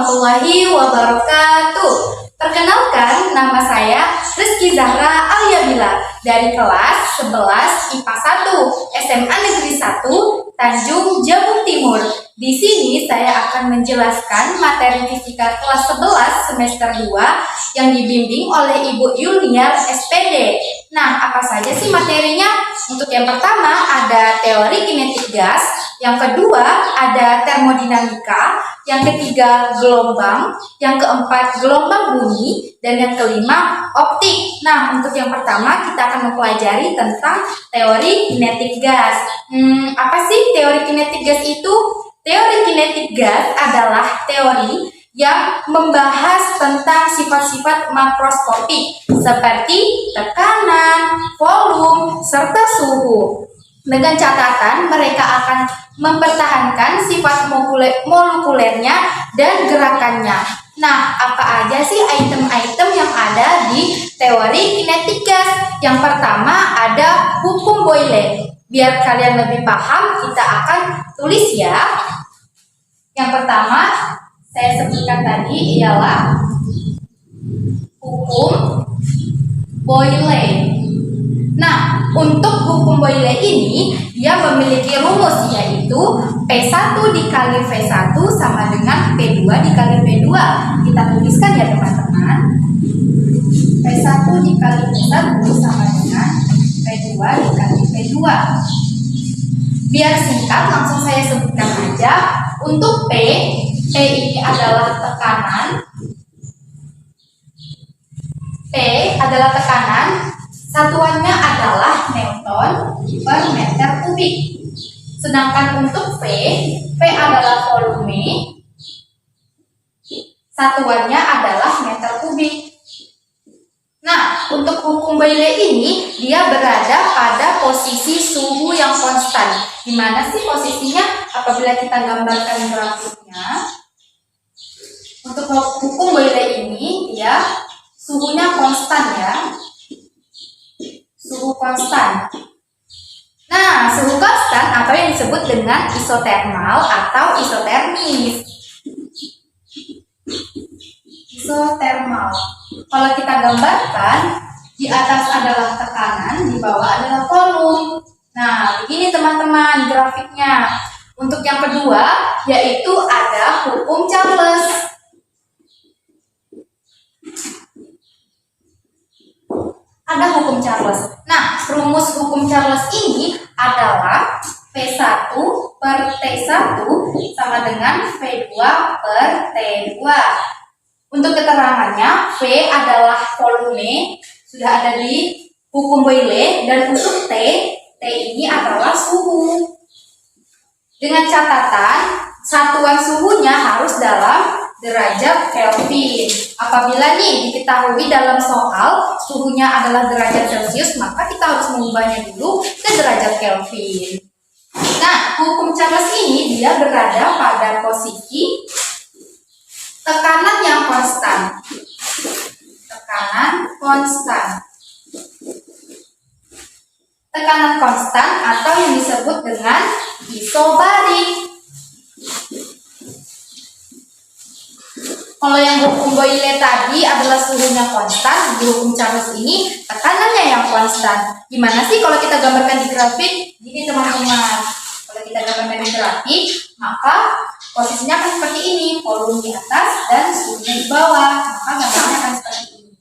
warahmatullahi wabarakatuh. Perkenalkan, nama saya Rizky Zahra Alyabila dari kelas 11 IPA 1 SMA Negeri 1 Tanjung Jabung Timur. Di sini saya akan menjelaskan materi fisika kelas 11 semester 2 yang dibimbing oleh Ibu Yulniar SPD. Nah, apa saja sih materinya? Untuk yang pertama ada teori kinetik gas, yang kedua ada termodinamika, yang ketiga gelombang, yang keempat gelombang bunyi, dan yang kelima optik. Nah, untuk yang pertama kita akan mempelajari tentang teori kinetik gas. Apa sih teori kinetik gas itu? Teori kinetik gas adalah teori yang membahas tentang sifat-sifat makroskopik seperti tekanan, volume, serta suhu. Dengan catatan mereka akan mempertahankan sifat molekulernya dan gerakannya. Nah, apa aja sih item-item yang ada di teori kinetik gas? Yang pertama ada hukum Boyle. Biar kalian lebih paham, kita akan tulis ya. Yang pertama saya sebutkan tadi ialah hukum Boyle. Nah, untuk hukum Boyle ini dia memiliki rumus, yaitu P1 dikali V1 sama dengan P2 dikali V2. Kita tuliskan ya teman-teman. P1 dikali V1 sama dengan P2 dikali V2. Biar singkat langsung saya sebutkan aja. Untuk P ini adalah tekanan. P adalah tekanan. Satuannya adalah Newton per meter kubik. Sedangkan untuk V adalah volume. Satuannya adalah meter kubik. Nah, untuk hukum Boyle ini dia berada pada posisi suhu yang konstan. Di mana sih posisinya? Apabila kita gambarkan grafiknya. Untuk hukum Boyle ini dia suhunya konstan ya. Suhu konstan. Nah, suhu konstan atau yang disebut dengan isotermal atau isotermis. Isotermal. Kalau kita gambarkan, di atas adalah tekanan, di bawah adalah volume. Nah, begini teman-teman grafiknya. Untuk yang kedua, yaitu ada hukum Charles. Ada hukum Charles. Nah, rumus hukum Charles ini adalah P1 per T1 sama dengan V2 per T2. Untuk keterangannya, V adalah volume, sudah ada di hukum Boyle, dan untuk T ini adalah suhu. Dengan catatan, satuan suhunya harus dalam derajat Kelvin. Apabila nih diketahui dalam soal suhunya adalah derajat Celcius, maka kita harus mengubahnya dulu ke derajat Kelvin. Nah, hukum Charles ini dia berada pada posisi tekanan yang konstan. Tekanan konstan. Tekanan konstan atau yang disebut dengan isobarik. Kalau yang hukum Boyle tadi adalah suhunya konstan, di hukum Charles ini tekanannya yang konstan. Gimana sih kalau kita gambarkan di grafik? Gini teman-teman. Kalau kita gambarkan di grafik, maka posisinya akan seperti ini. Volume di atas dan suhu di bawah. Maka gambarnya akan seperti ini.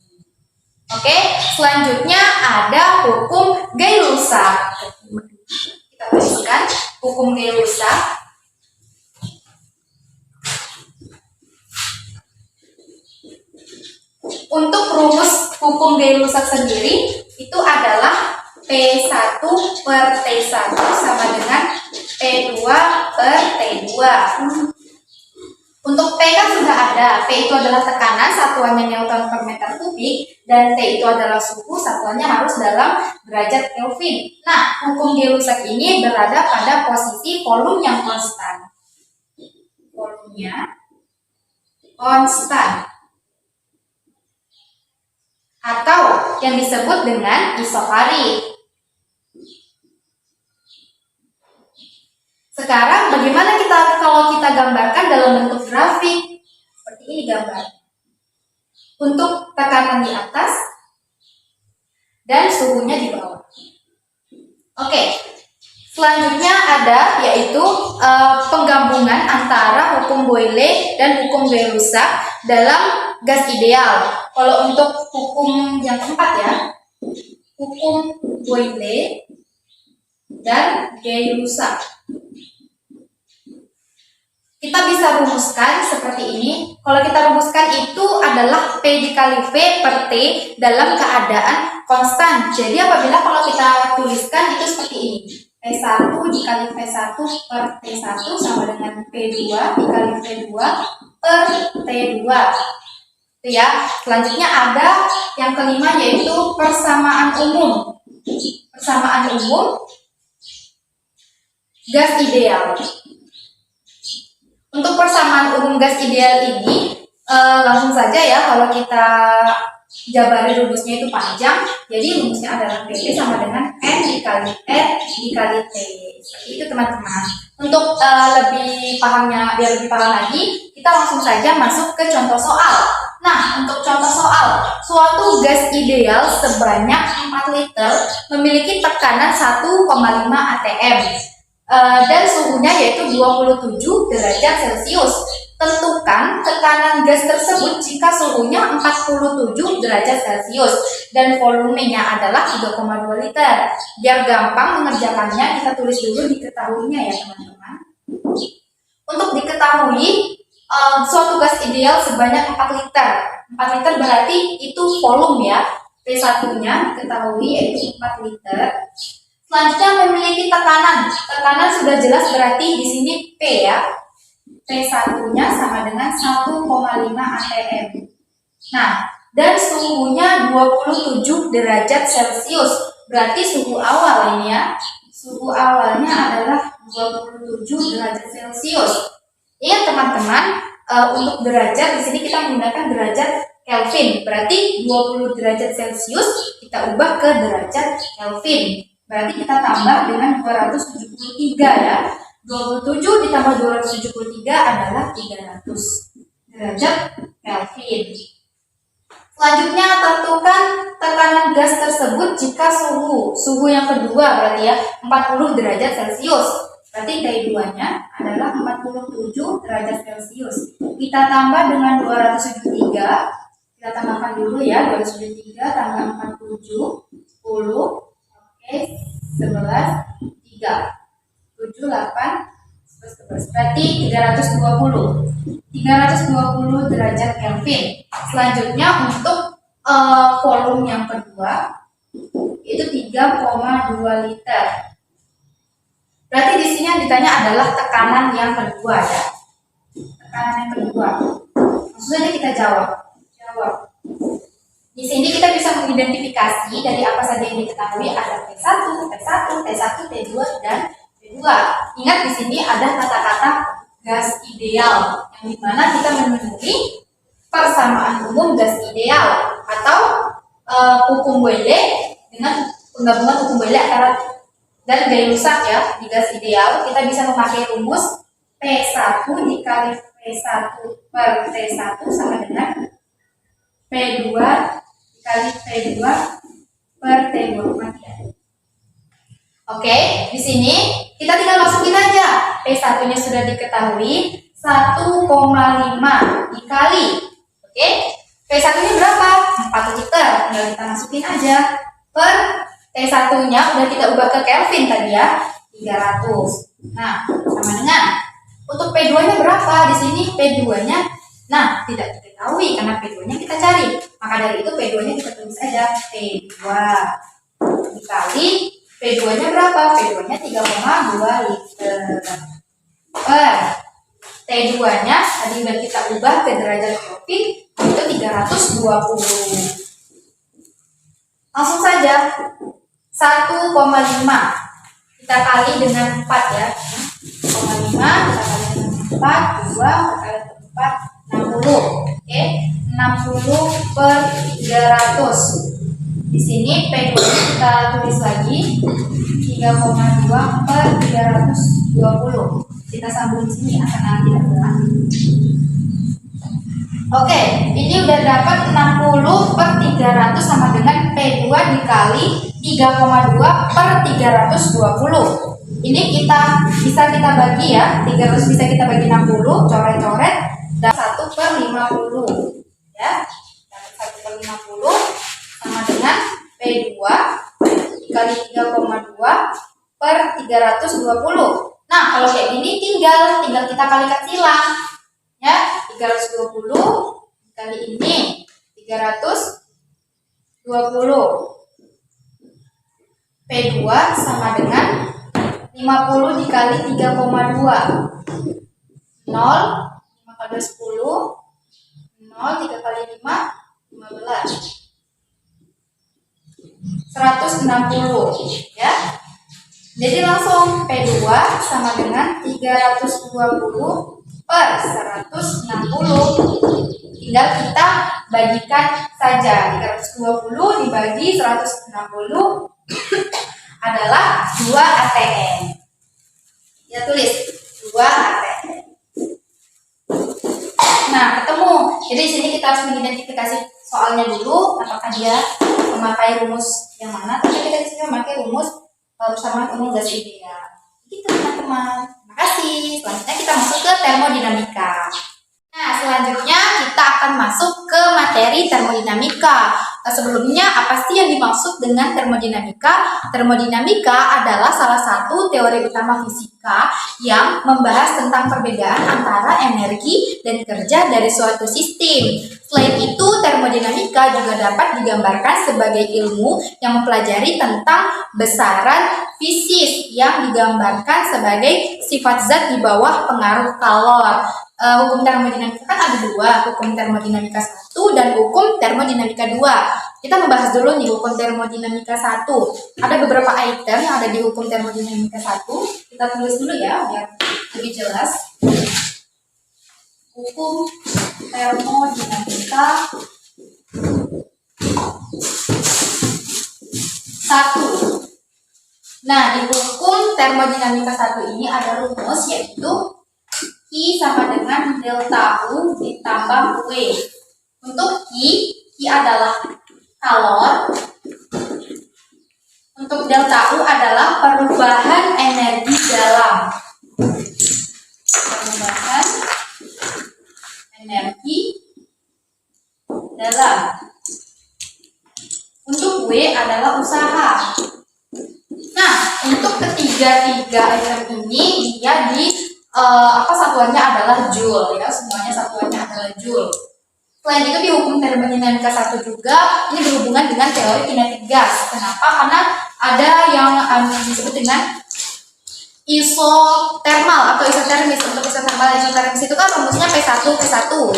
Oke, selanjutnya ada hukum Gay-Lussac. Kita tuliskan hukum Gay-Lussac. Untuk rumus hukum Gay-Lussac sendiri itu adalah P1 per T1 sama dengan P2 per T2. Untuk P kan sudah ada. P itu adalah tekanan, satuannya Newton per meter kubik, dan T itu adalah suhu, satuannya harus dalam derajat Kelvin. Nah, hukum Gay-Lussac ini berada pada posisi volume yang konstan. Volumenya konstan. Atau yang disebut dengan isobarik. Sekarang bagaimana kalau kita gambarkan dalam bentuk grafik? Seperti ini gambar. Untuk tekanan di atas dan suhunya di bawah. Oke. Selanjutnya ada yaitu penggabungan antara hukum Boyle dan hukum Gay-Lussac dalam gas ideal. Kalau untuk hukum yang keempat ya, hukum Boyle dan Gay-Lussac. Kita bisa rumuskan seperti ini. Kalau kita rumuskan itu adalah P dikali V per T dalam keadaan konstan. Jadi apabila kalau kita tuliskan itu seperti ini. P1 dikali V1 per T1 sama dengan P2 dikali V2 per T2. Itu ya. Selanjutnya ada yang kelima yaitu persamaan umum. Persamaan umum gas ideal. Untuk persamaan umum gas ideal ini langsung saja ya, kalau kita jabari rumusnya itu panjang, jadi rumusnya adalah PP sama dengan N dikali R dikali T. Seperti itu teman-teman. Untuk lebih pahamnya, biar lebih paham lagi, kita langsung saja masuk ke contoh soal. Nah, untuk contoh soal, suatu gas ideal sebanyak 4 liter memiliki tekanan 1,5 atm dan suhunya yaitu 27 derajat Celcius. Tentukan tekanan gas tersebut jika suhunya 47 derajat Celcius dan volumenya adalah 3,2 liter. Biar gampang mengerjakannya, kita tulis dulu diketahuinya ya teman-teman. Untuk diketahui suatu gas ideal sebanyak 4 liter. 4 liter berarti itu volume ya. P1-nya diketahui yaitu 4 liter. Selanjutnya memiliki tekanan. Tekanan sudah jelas berarti di sini P ya. P1-nya sama dengan 1,5 atm. Nah, dan suhunya 27 derajat Celcius. Berarti suhu awal ini ya. Suhu awalnya adalah 27 derajat Celcius. Ingat teman-teman, untuk derajat di sini kita menggunakan derajat Kelvin. Berarti 20 derajat Celcius kita ubah ke derajat Kelvin. Berarti kita tambah dengan 273 ya. 27 ditambah 273 adalah 300 derajat Kelvin. Selanjutnya tentukan tekanan gas tersebut jika suhu yang kedua berarti ya 40 derajat Celcius. Berarti T2-nya adalah 47 derajat Celcius. Kita tambah dengan 273. Kita tambahkan dulu ya, 273 tambah 47 10. Oke, 11 3 7, 8, 11, berarti 320 derajat Kelvin. Selanjutnya untuk volume yang kedua itu 3,2 liter. Berarti di sini yang ditanya adalah tekanan yang kedua ya. Tekanan yang kedua. Langsung saja kita jawab. Di sini kita bisa mengidentifikasi dari apa saja yang diketahui, ada P1, T1, T2 dan P2. Ingat di sini ada kata-kata gas ideal, yang dimana kita memenuhi persamaan umum gas ideal atau hukum Boyle dengan penggabungan hukum Boyle antara dan Gay-Lussac ya. Di gas ideal kita bisa memakai rumus P1 dikali P1 per T1 sama dengan P2 dikali P2 per T2. Oke, di sini kita tinggal masukin aja. P1-nya sudah diketahui 1,5 dikali. Oke, P1-nya berapa? 4 liter. Tinggal kita masukin aja. Per T1-nya udah kita ubah ke Kelvin tadi ya, 300. Nah, sama dengan untuk P2-nya berapa? Di sini P2-nya tidak diketahui karena P2-nya kita cari. Maka dari itu P2-nya kita tulis aja P2 dikali P2-nya berapa? P2-nya 3,2 liter. Per T2-nya tadi udah kita ubah ke derajat Kelvin itu 320. Langsung saja 1,5 kita kali dengan 4 ya. 1,5 kita kali dengan 4, 2 kita kali dengan 4, 60. Oke, 60 per 300. Di sini P2 kita tulis lagi 3,2 per 320. Kita sambung di sini akan nanti adalah Oke, ini udah dapat 60/300 sama dengan P2 dikali 3,2 per 320. Ini bisa kita bagi ya, 300 bisa kita bagi 60, coret-coret, dan 1/50 ya. 1/50 sama dengan P2 dikali 3,2 per 320. Nah, kalau kayak gini tinggal kita kalikan silang ya. 320 kali ini 320. P2 sama dengan 50 dikali 3,2. 0, 5 kali 10, 0, 3 kali 5, 15. 160 ya. Jadi langsung P2 sama dengan 320 per 160.Tinggal kita bagikan saja. 320 dibagi 160 adalah 2 ATM. Ya, tulis 2 ATM. Nah, ketemu. Jadi di sini kita harus mengidentifikasi soalnya dulu, apakah dia memakai rumus yang mana. Tapi kita di sini memakai rumus bersama rumus gas ideal. Gitu teman-teman. Terima kasih. Selanjutnya kita masuk ke termodinamika. Nah, selanjutnya kita akan masuk ke materi termodinamika. Sebelumnya, apa sih yang dimaksud dengan termodinamika? Termodinamika adalah salah satu teori utama fisika yang membahas tentang perbedaan antara energi dan kerja dari suatu sistem. Selain itu, termodinamika juga dapat digambarkan sebagai ilmu yang mempelajari tentang besaran fisis yang digambarkan sebagai sifat zat di bawah pengaruh kalor. Hukum termodinamika kan ada dua, hukum termodinamika 1 dan hukum termodinamika 2. Kita membahas dulu nih hukum termodinamika 1. Ada beberapa item yang ada di hukum termodinamika 1. Kita tulis dulu ya biar lebih jelas. Hukum termodinamika 1. Nah, di hukum termodinamika 1 ini ada rumus yaitu I sama dengan delta U ditambah W. Untuk I adalah kalor. Untuk delta U adalah perubahan energi dalam. Perubahan energi dalam. Untuk W adalah usaha. Nah, untuk ketiga item ini dia satuannya adalah joule ya, semuanya satuannya adalah joule. Selain itu di hukum termodinamika 1 juga ini berhubungan dengan teori kinetik gas. Kenapa? Karena ada yang disebut dengan isotermal atau isotermis. Untuk isotermal dan isotermis itu kan rumusnya P1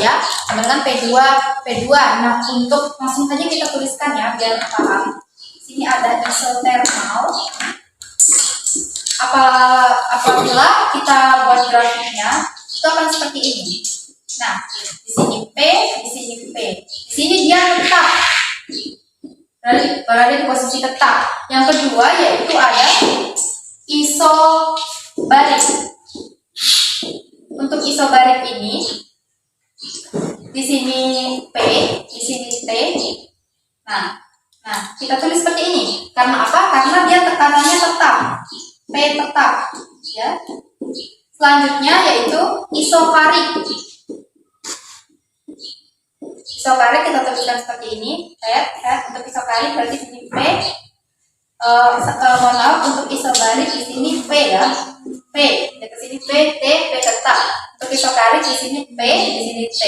ya, sama dengan P2. Nah, untuk langsung saja kita tuliskan ya biar paham. Sini ada isotermal. Apabila kita buat grafiknya itu akan seperti ini. Nah, di sini P, di sini P. Di sini dia tetap berada di posisi tetap. Yang kedua yaitu ada isobarik. Untuk isobarik ini di sini P, di sini T. Nah, kita tulis seperti ini. Karena apa? Karena dia tekanannya tetap. P tetap ya. Selanjutnya yaitu isokarik. Isokarik kita tuliskan seperti ini. Untuk isokarik berarti di sini P. Untuk isobarik di sini P ya. P. Di sini P, T, P tetap. Untuk isokarik di sini P, di sini T.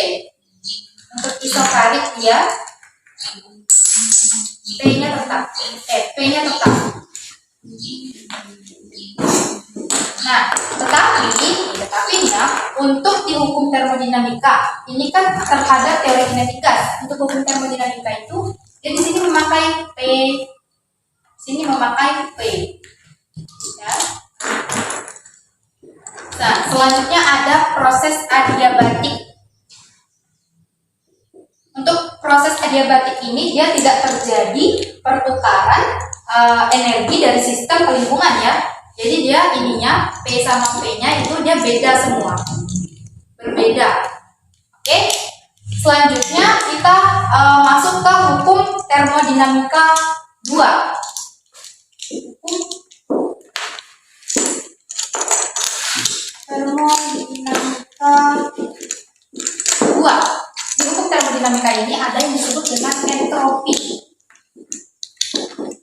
Untuk isokarik dia P-nya tetap. P-nya tetap. Nah, tetapinya untuk di hukum termodinamika ini kan terhadap teori kinetik gas. Untuk hukum termodinamika itu dia di sini memakai P, sini memakai P. Ya. Nah, selanjutnya ada proses adiabatik. Untuk proses adiabatik ini dia tidak terjadi pertukaran energi dari sistem ke lingkungan ya. Jadi dia ininya P sama P-nya itu dia beda semua. Berbeda. Oke? Selanjutnya kita masuk ke hukum termodinamika 2. Hukum termodinamika 2. Di hukum termodinamika ini ada yang disebut dengan entropi.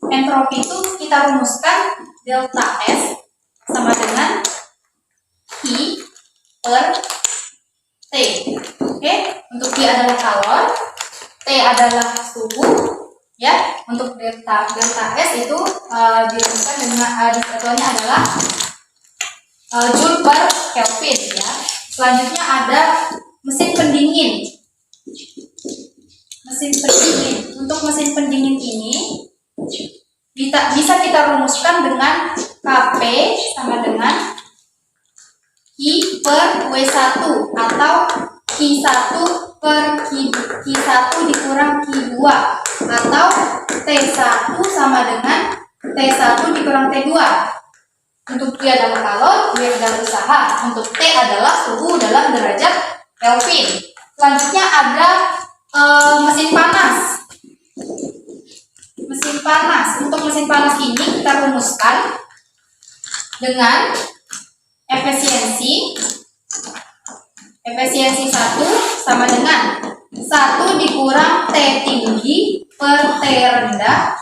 Entropi itu kita rumuskan delta S sama dengan I per T. Oke, untuk I adalah kalor, T adalah suhu, ya. Untuk delta S itu dirumuskan dengan disatuannya adalah Joule per Kelvin, ya. Selanjutnya ada mesin pendingin. Mesin pendingin. Untuk mesin pendingin ini bisa kita rumuskan dengan Kp sama dengan I per W1 atau Q1 per Q1 dikurang Q2 atau T1 sama dengan T1 dikurang T2. Untuk Q adalah kalor, W adalah usaha. Untuk T adalah suhu dalam derajat Kelvin. Selanjutnya ada mesin panas. Mesin panas. Untuk mesin panas ini kita rumuskan dengan efisiensi 1 sama dengan 1 dikurang T tinggi per T rendah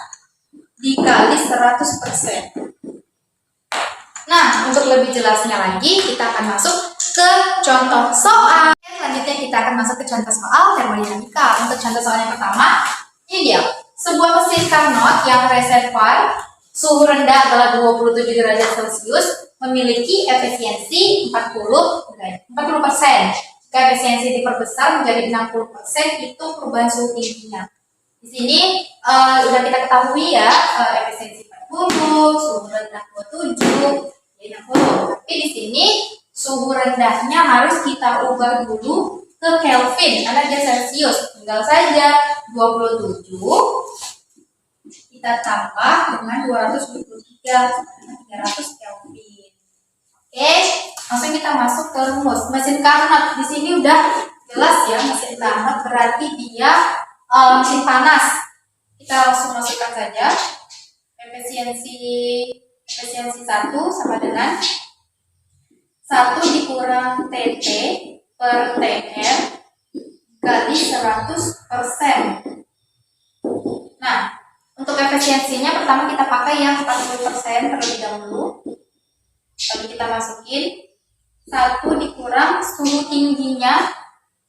dikali 100%. Nah, untuk lebih jelasnya lagi, kita akan masuk ke contoh soal. Selanjutnya kita akan masuk ke contoh soal termodinamika. Untuk contoh soal yang pertama, ini dia. Sebuah mesin Carnot yang reservoir suhu rendah adalah 27 derajat Celcius memiliki efisiensi 40%. Jika efisiensi diperbesar menjadi 60%, itu perubahan suhu tingginya. Di sini sudah kita ketahui ya, efisiensi 40, suhu rendah 27, jadi 60. Tapi di sini suhu rendahnya harus kita ubah dulu ke Kelvin karena dia Celcius. Tinggal saja 27 kita tambah dengan 223 dengan 300 Kelvin. Oke, langsung kita masuk ke rumus. Mesin Carnot di sini udah jelas ya, mesin Carnot berarti dia mesin panas. Kita langsung masukkan saja. Efisiensi 1 sama dengan 1 dikurang TT per TR kali 100%. Nah, untuk efisiensinya pertama kita pakai yang 40% terlebih dahulu. Lalu kita masukin 1 dikurang suhu tingginya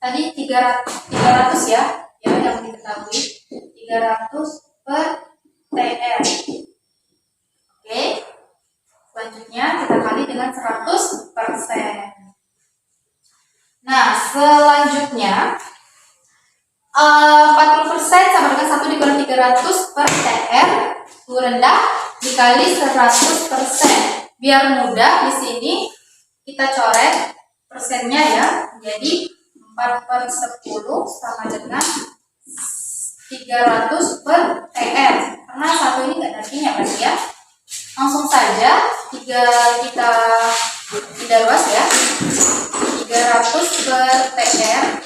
tadi 300 ya, yang diketahui 300 per TR. Oke, selanjutnya kita kali dengan 100%. Nah, selanjutnya 40% sama dengan 1 dikurang 300 per TR suhu rendah dikali 100%. Biar mudah di sini kita coret persennya ya. Jadi 4/10 sama dengan 300 per TR. Karena satu ini nggak ada artinya berarti ya. Langsung saja kita luas ya. 300 per TR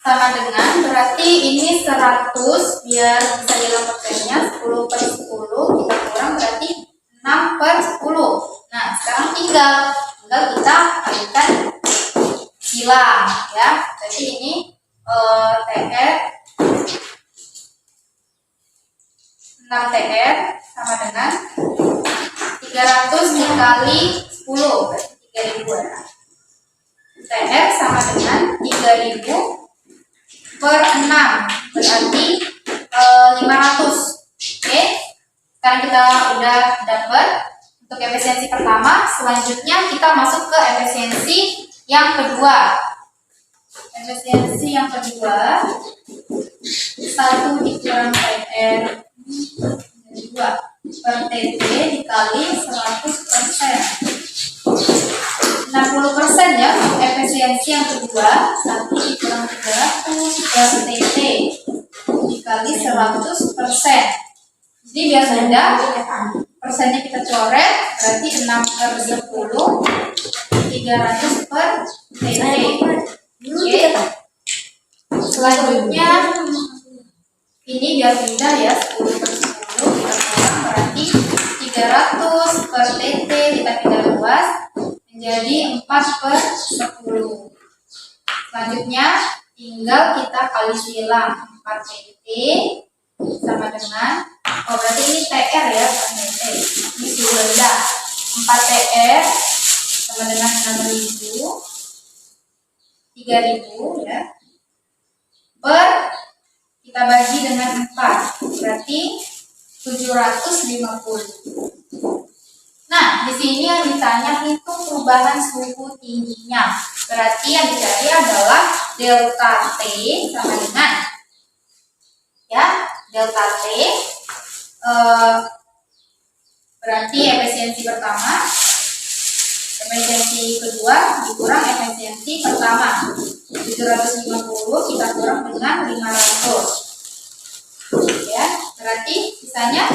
sama dengan berarti ini 100, biar bisa hilang persennya 10/10 kita kurang berarti 6/10. Nah, sekarang tinggal kita kalikan silang ya. Jadi ini TR 6TR sama dengan 300 dikali 10 berarti 3000 ya. TR sama dengan 3000 per 6 berarti 500. Oke, sekarang kita udah dapat untuk efisiensi pertama. Selanjutnya kita masuk ke efisiensi yang kedua. Efisiensi yang kedua 1 dikurang TR 2 per TT dikali 100%. 60% ya untuk efisiensi yang kedua. 1 dikurang 300 per TT dikali 100%. Jadi biar mudah, persennya kita coret berarti 6/10 300 per Oke. Selanjutnya ini biar mudah ya, 10 per 10 kita kurang berarti 300 per TT kita pindah luas menjadi 4 per 10. Selanjutnya tinggal kita kali silang 4 TT sama dengan, berarti ini TR ya, bukan TT, ini suhu rendah. 4 TR sama dengan 6.000, 3.000 ya, per kita bagi dengan 4 berarti 750. Nah, di sini yang ditanya hitung perubahan suhu tingginya. Berarti yang dicari adalah delta T sama dengan ya, delta T berarti efisiensi pertama, efisiensi kedua dikurang efisiensi pertama. 750 kita kurang dengan 500 ya, berarti sisanya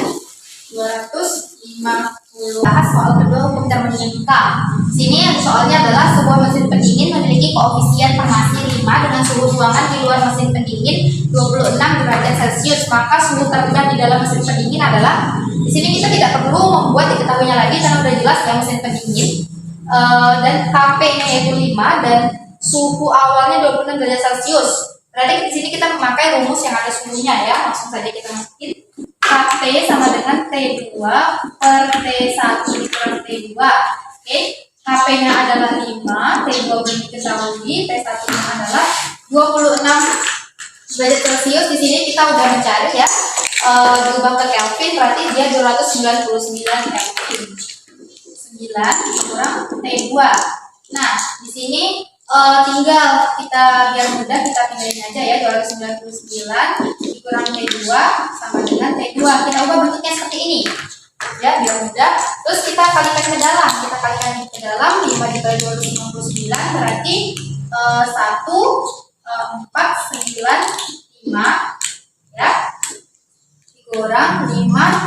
250. Bahas soal kedua hukum termodinamika. Sini yang soalnya adalah sebuah mesin pendingin memiliki koefisien Fermasi 5 dengan suhu ruangan di luar mesin pendingin 26 derajat Celcius. Maka suhu terendah di dalam mesin pendingin adalah, di sini kita tidak perlu membuat diketahuinya lagi karena sudah jelas ya mesin pendingin. Dan KP-nya yaitu 5 dan suhu awalnya 26 derajat Celcius. Berarti di sini kita memakai rumus yang ada suhunya ya. Langsung saja kita masukin. KP sama dengan T2 per T1 per T2. Oke, KP-nya adalah 5, T2 belum diketahui, T1-nya adalah 26 derajat Celcius. Di sini kita udah mencari ya, diubah ke Kelvin berarti dia 299 Kelvin. 9 kurang T2. Nah, di sini tinggal kita biar mudah kita pindahin aja ya, 299 dikurang T2 sama dengan T2. Kita ubah bentuknya seperti ini. Ya, biar mudah. Terus kita kalikan ke dalam. Kita kalikan ke dalam 5 dikali 299 berarti 1495 ya. Dikurang 5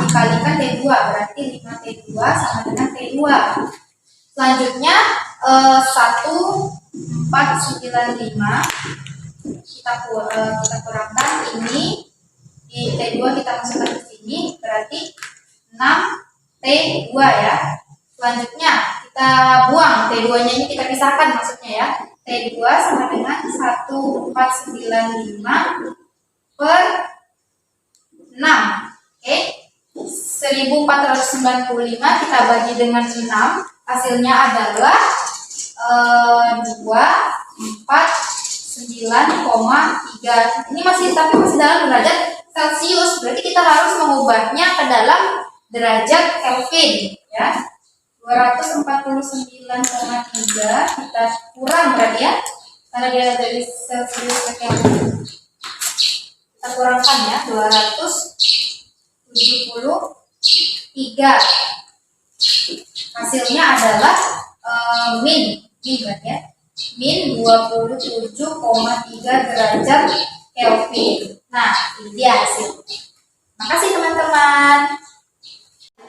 dikalikan T2 berarti 5 T2 sama dengan T2. Selanjutnya 1495 kita kurangkan ini di T2 kita masukkan ke sini berarti 6 T2 ya. Selanjutnya kita buang T2-nya ini, kita pisahkan maksudnya ya. T2 sama dengan 1495 per 6. Oke. 1495 kita bagi dengan 6, hasilnya adalah 249,3. Ini masih dalam derajat Celcius. Berarti kita harus mengubahnya ke dalam derajat Kelvin ya. 249,3 kita kurang berarti ya. Karena dia dari Celcius ke Kelvin. Kita kurangkan ya, 273. Hasilnya adalah min berarti ya, min 27,3 derajat Kelvin. Nah, ini dia hasil. Makasih teman-teman.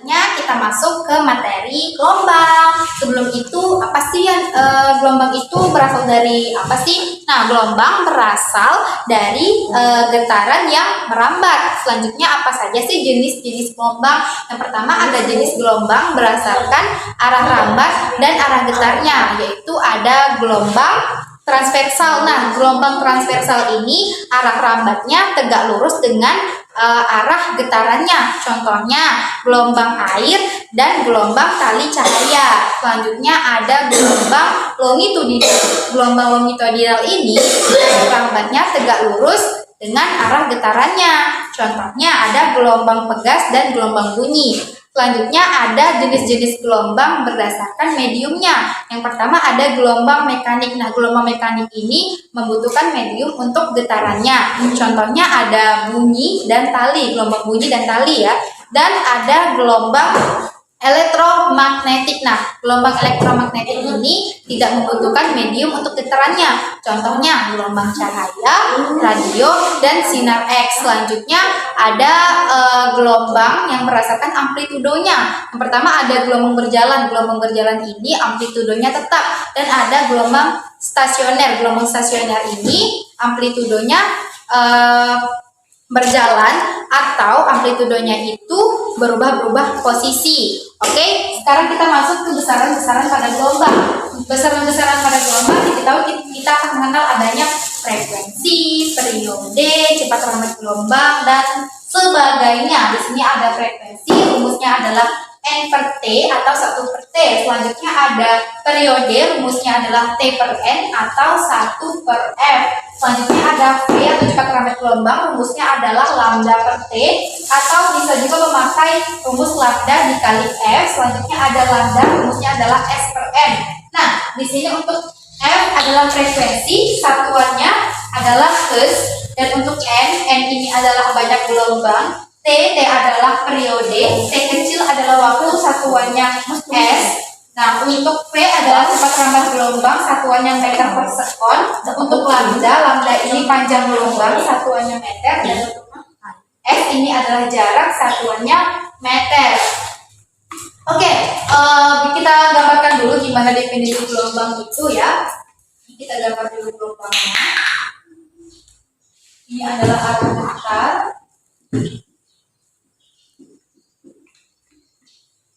Kita masuk ke materi gelombang. Sebelum itu, apa sih yang gelombang itu berasal dari apa sih? Nah, gelombang berasal dari getaran yang merambat. Selanjutnya apa saja sih jenis-jenis gelombang? Yang pertama ada jenis gelombang berdasarkan arah rambat dan arah getarnya, yaitu ada gelombang transversal. Nah, gelombang transversal ini arah rambatnya tegak lurus dengan arah getarannya. Contohnya gelombang air dan gelombang tali cahaya. Selanjutnya ada gelombang longitudinal. Gelombang longitudinal ini rambatnya tegak lurus dengan arah getarannya. Contohnya ada gelombang pegas dan gelombang bunyi. Selanjutnya ada jenis-jenis gelombang berdasarkan mediumnya. Yang pertama ada gelombang mekanik. Nah, gelombang mekanik ini membutuhkan medium untuk getarannya. Contohnya ada bunyi dan tali, gelombang bunyi dan tali ya. Dan ada gelombang elektromagnetik. Nah, gelombang elektromagnetik ini tidak membutuhkan medium untuk getarannya. Contohnya gelombang cahaya, radio, dan sinar X. Selanjutnya ada gelombang yang berdasarkan amplitudonya. Yang pertama ada gelombang berjalan. Gelombang berjalan ini amplitudonya tetap. Dan ada gelombang stasioner. Gelombang stasioner ini amplitudonya berjalan atau amplitudonya itu berubah-ubah posisi. Oke, sekarang kita masuk ke besaran-besaran pada gelombang. Besaran-besaran pada gelombang kita akan mengenal adanya frekuensi, periode, cepat lambat gelombang, dan sebagainya. Di sini ada frekuensi, rumusnya adalah N per T atau 1 per T. Selanjutnya ada periode, rumusnya adalah T per N atau 1 per F. Selanjutnya ada V atau cepat lambat gelombang, rumusnya adalah lambda per T atau bisa juga memakai rumus lambda dikali F. Selanjutnya ada lambda, rumusnya adalah S per N. Nah, di sini untuk F adalah frekuensi, satuannya adalah Hz, dan untuk N ini adalah banyak gelombang, T adalah periode, T kecil adalah waktu, satuannya S. Nah, untuk V adalah cepat lambat gelombang, satuannya meter per sekon. Untuk lambda ini panjang gelombang, satuannya meter. Dan untuk S ini adalah jarak, satuannya meter. Oke, kita gambarkan dulu gimana definisi gelombang itu ya. Kita gambar dulu gelombangnya. Ini adalah arah besar.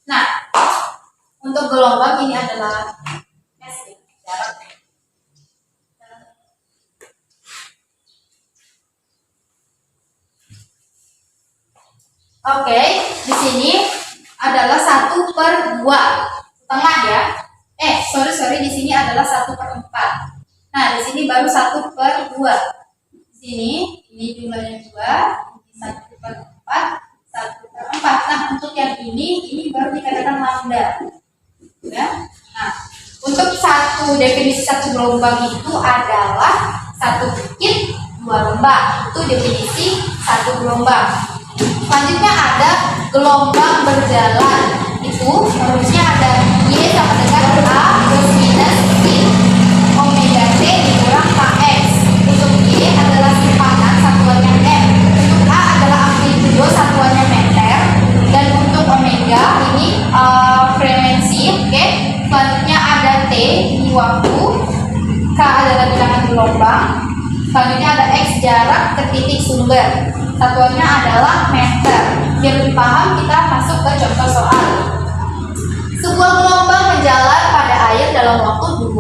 Nah, untuk gelombang ini adalah S, jarak. Oke, di sini adalah 1 per 2 setengah ya. Sorry, di sini adalah 1 per 4. Nah, di sini baru 1 per 2. Di sini ini jumlahnya 2, ini 1 per 4, 1 per 4. Nah, untuk yang ini baru dikatakan lambda. Ya. Nah, untuk definisi satu gelombang itu adalah 1 bukit 2 lembah. Itu definisi satu gelombang. Selanjutnya ada gelombang berjalan. Itu harusnya ada Y sama dengan A plus minus sin omega T dikurang Kx. Untuk Y adalah simpanan, satuannya M. Untuk A adalah amplitudo, satuannya meter. Dan untuk omega ini frekuensi. Oke. Selanjutnya ada T ini waktu, K adalah bilangan gelombang. Selanjutnya ada X jarak ke titik sumber, satuannya adalah meter. Biar lebih paham, kita masuk ke contoh soal. Sebuah gelombang menjalar pada air dalam waktu 2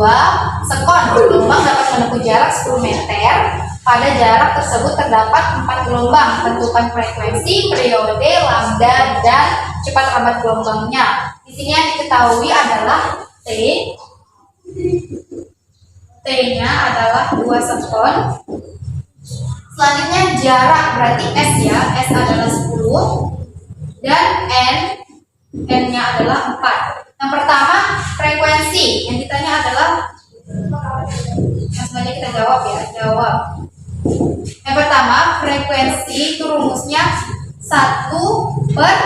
sekon. Gelombang dapat menempuh jarak 10 meter. Pada jarak tersebut terdapat 4 gelombang. Tentukan frekuensi, periode, lambda, dan cepat lambat gelombangnya. Di sini yang diketahui adalah T. T-nya adalah 2 sekon. Selanjutnya jarak, berarti S ya. S adalah 10. Dan N-nya adalah 4. Yang pertama, frekuensi. Yang ditanya adalah, langsung aja kita jawab ya. Jawab. Yang pertama, frekuensi itu rumusnya 1 per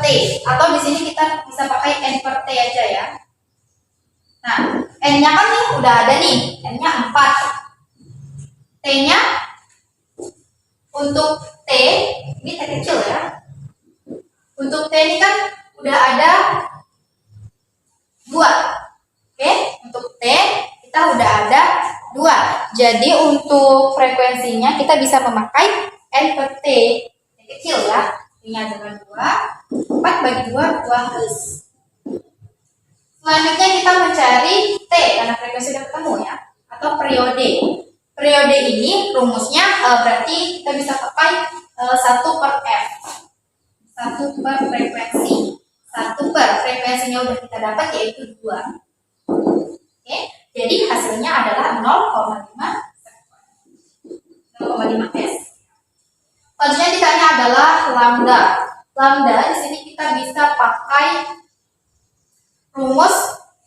T. Atau di sini kita bisa pakai N per T aja ya. Nah, N-nya kan nih udah ada nih, N-nya 4. T-nya untuk T, ini T kecil ya. Untuk T ini kan udah ada 2. Oke, untuk T kita udah ada 2. Jadi untuk frekuensinya kita bisa memakai N per T. T kecil ya. Ini adalah 2. 4 bagi 2, 2 Hz. Selanjutnya kita mencari T karena frekuensi sudah ketemu ya, atau periode. Periode ini rumusnya berarti kita bisa pakai 1 per F. 1 per frekuensi. 1 per frekuensinya udah kita dapat yaitu 2. Oke, jadi hasilnya adalah 0,5 S. Selanjutnya ditanya adalah lambda. Lambda di sini kita bisa pakai rumus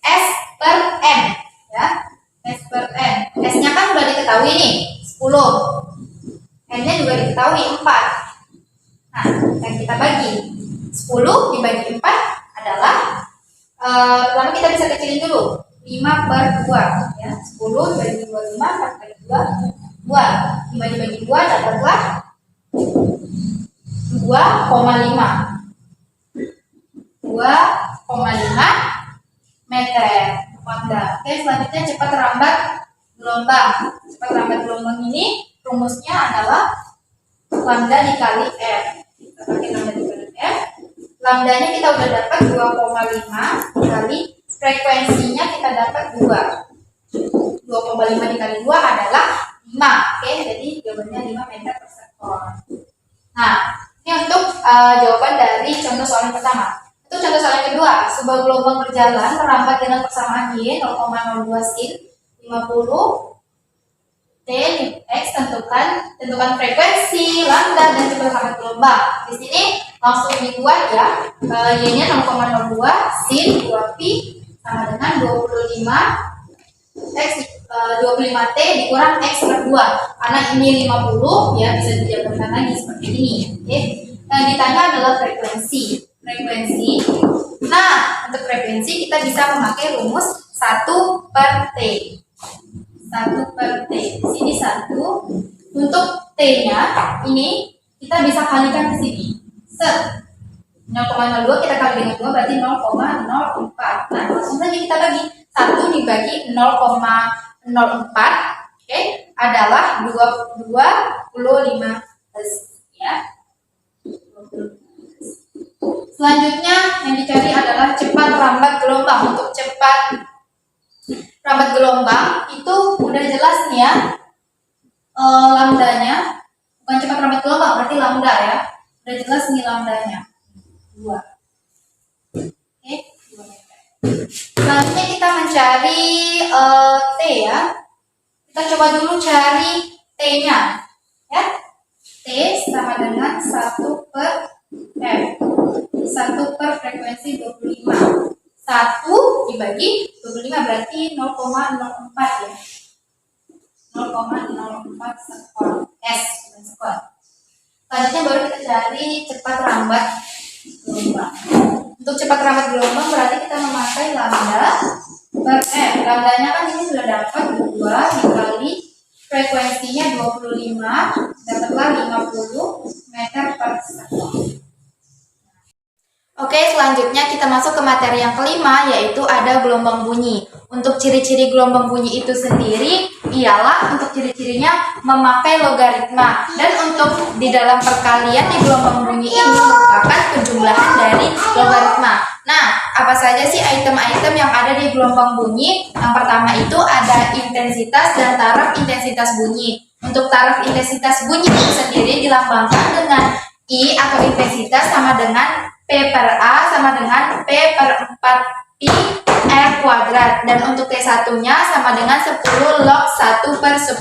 S per N ya. S per N. S-nya kan udah diketahui nih, 10. N-nya juga diketahui 4. Nah, yang kita bagi 10 dibagi 4 adalah pertama kita bisa kecilin dulu. 5 per 2 ya. 10 dibagi 2, 5, 4 bagi 2, 2. 5 dibagi 2 dapatlah 2,5. 2,5 meter lambda. Oke, selanjutnya cepat rambat gelombang. Cepat rambat gelombang ini rumusnya adalah lambda dikali F. Kita pakai lambda dikali F. Lambdanya kita udah dapat 2,5 kali frekuensinya kita dapat 2. 2,5 dikali 2 adalah 5. Oke, jadi jawabannya 5 meter per sekon. Nah, ini untuk jawaban dari contoh soal yang pertama. Untuk contoh soal yang kedua, sebuah gelombang berjalan merambat dengan persamaan Y 0,02 sin 50 T X, tentukan frekuensi, lambda, dan cepat rambat gelombang. Di sini langsung dibuat ya, Y-nya 0,02 sin 2pi sama dengan 25 X 25T dikurang X per 2. Karena ini 50 ya, bisa dijabarkan lagi seperti ini. Oke. Yang ditanya adalah frekuensi. Nah, untuk frekuensi kita bisa memakai rumus 1 per T. 1 per T. Di sini 1. Untuk T-nya ini kita bisa kalikan ke sini. 0,02 kita kali dengan 2 berarti 0,04. Nah, langsung saja kita bagi. 1 dibagi 0,04, oke, adalah 25 ya. Selanjutnya yang dicari adalah cepat rambat gelombang. Untuk cepat rambat gelombang itu udah jelas nih ya, lambdanya, bukan cepat rambat gelombang berarti lambda ya, udah jelas nih lambdanya 2. Oke, 2 meter. Selanjutnya kita mencari T ya. Kita coba dulu cari T-nya ya. T sama dengan 1 per F. 1 per frekuensi 25. 1 dibagi 25 berarti 0,04 ya. 0,04 sekon. S bukan sekon. Selanjutnya baru kita cari cepat rambat gelombang. Untuk cepat rambat gelombang berarti kita memakai lambda per F. Lambdanya kan ini sudah dapat 2 dikali frekuensinya 25, dapatlah 50 meter per sekon. Oke, selanjutnya kita masuk ke materi yang kelima, yaitu ada gelombang bunyi. Untuk ciri-ciri gelombang bunyi itu sendiri ialah untuk ciri-cirinya memakai logaritma. Dan untuk di dalam perkalian di gelombang bunyi ini merupakan penjumlahan dari logaritma. Nah, apa saja sih item-item yang ada di gelombang bunyi? Yang pertama itu ada intensitas dan taraf intensitas bunyi. Untuk taraf intensitas bunyi itu sendiri dilambangkan dengan I atau intensitas sama dengan P per A sama dengan P per 4 pi R kuadrat. Dan untuk T1-nya sama dengan 10 log 1 per 10.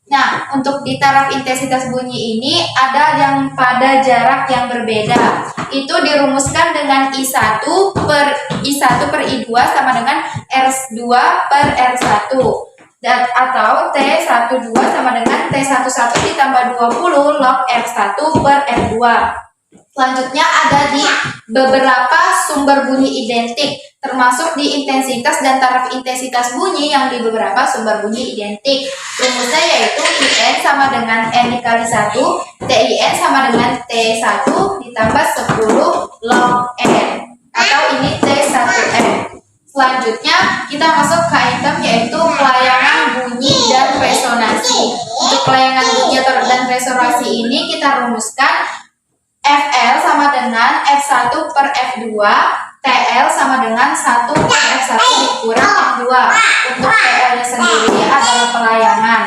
Nah, untuk di taraf intensitas bunyi ini ada yang pada jarak yang berbeda. Itu dirumuskan dengan I1 per I2 sama dengan R2 per R1. Dan atau T12 sama dengan T11 ditambah 20 log R1 per R2. Selanjutnya ada di beberapa sumber bunyi identik, termasuk di intensitas dan taraf intensitas bunyi yang di beberapa sumber bunyi identik. Rumusnya yaitu IN sama dengan N dikali 1, TIN sama dengan T1 ditambah 10 log N, atau ini T1N. Selanjutnya kita masuk ke item yaitu pelayangan bunyi dan resonansi. Untuk pelayangan bunyi dan resonansi ini kita rumuskan FL sama dengan F1 per F2, TL sama dengan 1 per F1 dikurang F2. Untuk TL-nya sendiri adalah pelayangan.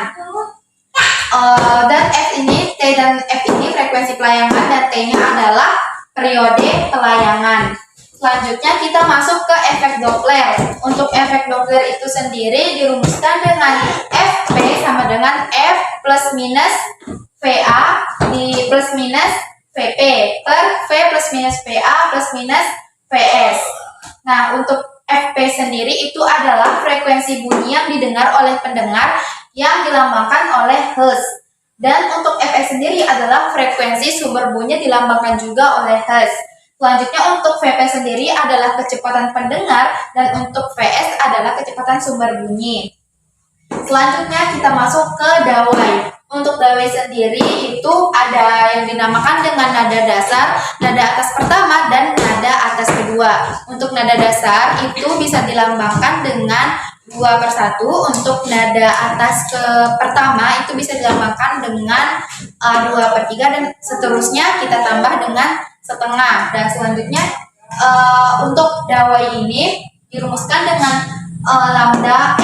Dan F ini, T dan F ini frekuensi pelayangan, dan T-nya adalah periode pelayangan. Selanjutnya kita masuk ke efek Doppler. Untuk efek Doppler itu sendiri dirumuskan dengan Fp sama dengan F plus minus VA di plus minus Vp per V plus minus VA plus minus Vs. Nah, untuk Fp sendiri itu adalah frekuensi bunyi yang didengar oleh pendengar yang dilambangkan oleh Hertz. Dan untuk Fs sendiri adalah frekuensi sumber bunyi dilambangkan juga oleh Hertz. Selanjutnya untuk Vp sendiri adalah kecepatan pendengar dan untuk Vs adalah kecepatan sumber bunyi. Selanjutnya kita masuk ke dawai. Untuk dawai sendiri itu ada yang dinamakan dengan nada dasar, nada atas pertama, dan nada atas kedua. Untuk nada dasar itu bisa dilambangkan dengan 2/1. Untuk nada atas ke pertama itu bisa dilambangkan dengan 2/3, dan seterusnya kita tambah dengan setengah. Dan selanjutnya untuk dawai ini dirumuskan dengan lambda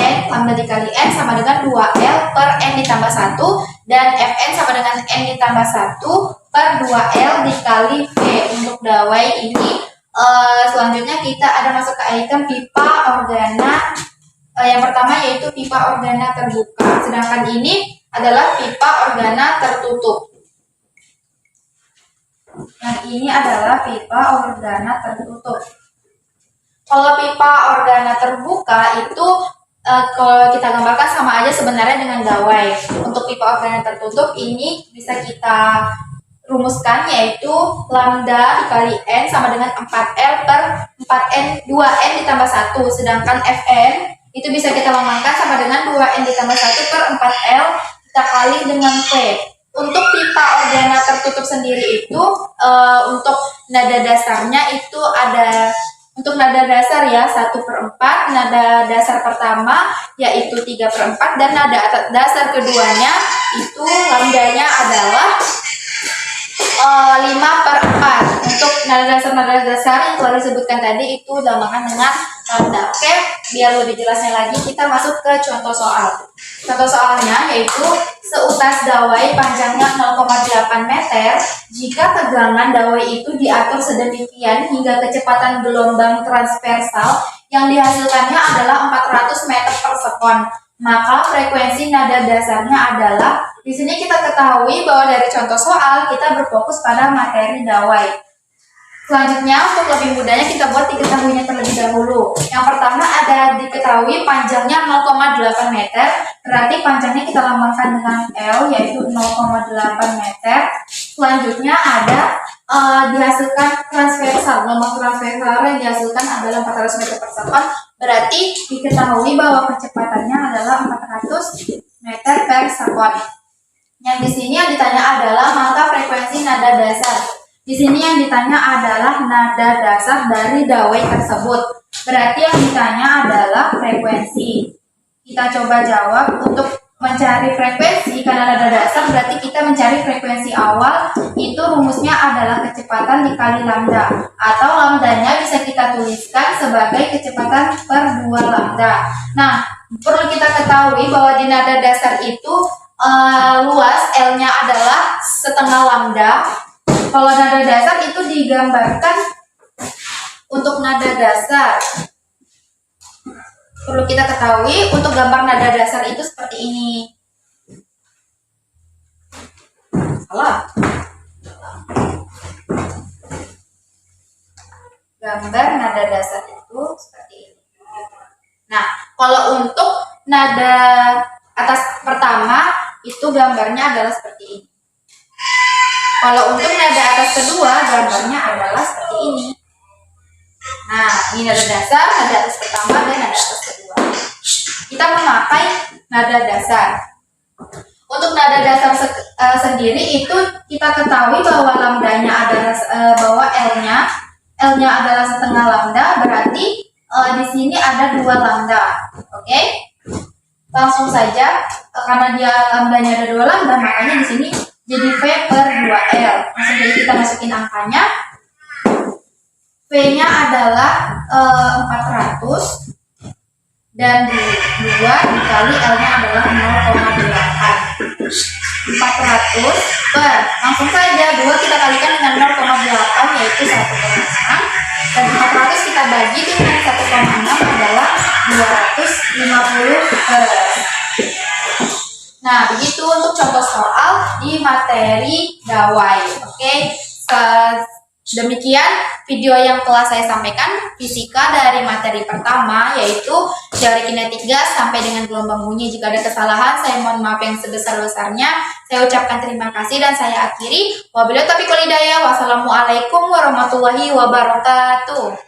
dikali n sama dengan 2L per n ditambah 1, dan Fn sama dengan n ditambah 1 per 2L dikali V. Untuk dawai ini selanjutnya kita ada masuk ke item pipa organa. Yang pertama yaitu pipa organa terbuka, sedangkan ini adalah pipa organa tertutup. Yang ini adalah pipa organa tertutup. Kalau pipa organa terbuka itu kalau kita gambarkan sama aja sebenarnya dengan gawai. Untuk pipa organa tertutup ini bisa kita rumuskan yaitu lambda dikali n sama dengan 4L per 4N 2N ditambah 1. Sedangkan Fn itu bisa kita lambangkan sama dengan 2N ditambah 1 per 4L kita kali dengan V. Untuk pipa organa tertutup sendiri itu untuk nada dasarnya itu ada. Untuk nada dasar ya 1/4, nada dasar pertama yaitu 3/4, dan nada dasar keduanya itu lambdanya adalah 5/4. Untuk nada dasar yang telah disebutkan tadi itu dilambangkan dengan lambda. Oke, biar lebih jelasnya lagi kita masuk ke contoh soal. Contoh soalnya yaitu seutas dawai panjangnya 0,8 meter jika tegangan dawai itu diatur sedemikian hingga kecepatan gelombang transversal yang dihasilkannya adalah 400 meter per sekon, maka frekuensi nada dasarnya adalah. Di sini kita ketahui bahwa dari contoh soal kita berfokus pada materi dawai. Selanjutnya untuk lebih mudahnya kita buat diketahuinya terlebih dahulu. Yang pertama ada diketahui panjangnya 0,8 meter, berarti panjangnya kita lambangkan dengan L yaitu 0,8 meter. Selanjutnya ada dihasilkan transversal, gelombang transversal yang dihasilkan adalah 400 meter per sekon, berarti diketahui bahwa kecepatannya adalah 400 meter per sekon. Yang di sini yang ditanya adalah maka frekuensi nada dasar. Di sini yang ditanya adalah nada dasar dari dawai tersebut. Berarti yang ditanya adalah frekuensi. Kita coba jawab. Untuk mencari frekuensi karena nada dasar berarti kita mencari frekuensi awal, itu rumusnya adalah kecepatan dikali lambda, atau lambdanya bisa kita tuliskan sebagai kecepatan per 2 lambda. Nah, perlu kita ketahui bahwa di nada dasar itu luas L-nya adalah setengah lambda. Kalau nada dasar itu digambarkan untuk nada dasar. Perlu kita ketahui untuk gambar nada dasar itu seperti ini. Salah. Gambar nada dasar itu seperti ini. Nah, kalau untuk nada atas pertama itu gambarnya adalah seperti ini. Kalau untuk nada atas kedua gambarnya adalah seperti ini. Nah, ini nada dasar, nada atas pertama, dan nada atas kedua. Kita memakai nada dasar. Untuk nada dasar sendiri itu kita ketahui bahwa lambdanya adalah bahwa L-nya adalah setengah lambda, berarti di sini ada 2 lambda. Oke? Langsung saja karena dia lambdanya ada 2 lambda, makanya di sini jadi V per 2L. Langsung saja kita masukin angkanya. V-nya adalah 400 dan 2 dikali L-nya adalah 0,8. 400 per, langsung saja 2 kita kalikan dengan 0,8 yaitu 1,6, dan 400 kita bagi dengan 1,6 adalah 250 per. Nah, begitu untuk contoh soal di materi dawai. Oke, demikian video yang telah saya sampaikan fisika dari materi pertama yaitu teori kinetik gas sampai dengan gelombang bunyi. Jika ada kesalahan saya mohon maaf yang sebesar-besarnya. Saya ucapkan terima kasih dan saya akhiri. Wabillahi taufiq wal hidayah. Wassalamualaikum warahmatullahi wabarakatuh.